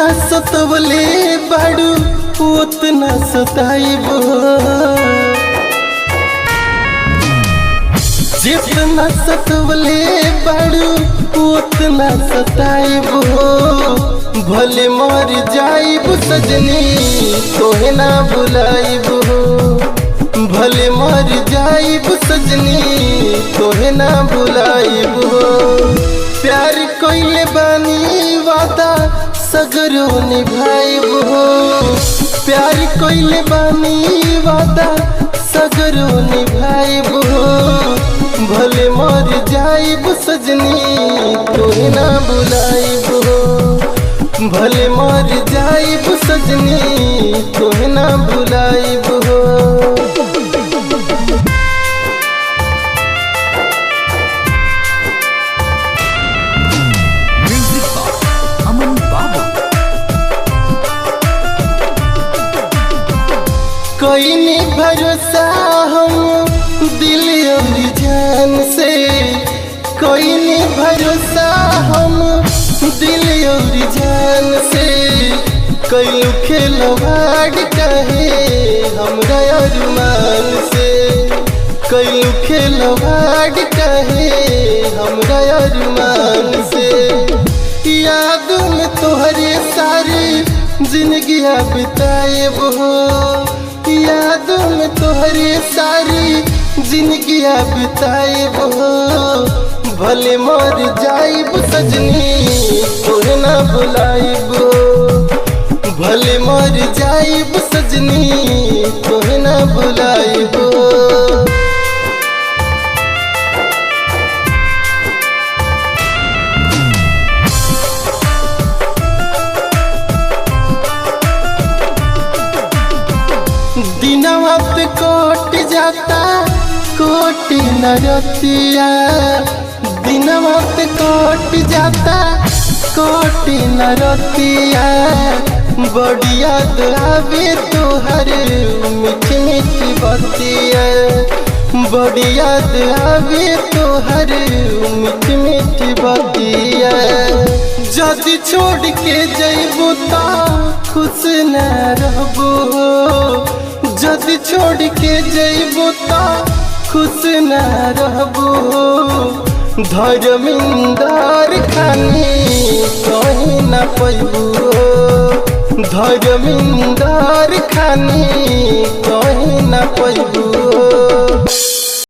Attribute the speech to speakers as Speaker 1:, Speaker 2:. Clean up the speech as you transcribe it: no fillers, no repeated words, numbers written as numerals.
Speaker 1: जितना सतवले बाड़ू उतना सताइबो, जितना सतवले बाड़ू उतना सताइबो। भले मर जाइबो सजनी तोहे ना बुलाइबो, भले मर जाइबो सजनी तोहे ना बुलाइबो। प्यार कइले बानी वादा सगरो निभाइबो, प्यार कइले बानी वादा सगरो निभाइबो। भले मर जाइबो सजनी तोहे ना बुलाइबो, भले मर जाइबो सजनी तोहे ना बुलाइबो। कोई नहीं भरोसा हम दिल और जान से, कोई नहीं भरोसा हम दिल और जान से। कोई खिलवाड़ कहे हमरा अरमान से, कोई खिलवाड़ कहे हमरा अरमान से। याद में तोहरे सारी जिंदगी बिताएबो, याद में तोहरे सारी जिंदगी बिताएबो। भले मर जाइबो सजनी तोहे ना बुलाइबो, भले मर जाइबो सजनी तोहे ना बुलाइबो। दिनवा पे कोट जाता कोटि नरतिया, दिनवा पे कोट जाता कोटि नरतिया। बड़ी याद आवे तोहर मीठी मीठी बतिया, बड़ी याद आवे तोहर मीठी मीठी बतिया। जदि छोड़ के जइबो ता खुश न रहबो, जदि छोड़ के जइबो ता खुश न रहबो। धर्मिंदर खानी कहीं न पैबो, धर्मिंदर खानी कहीं न पैबो।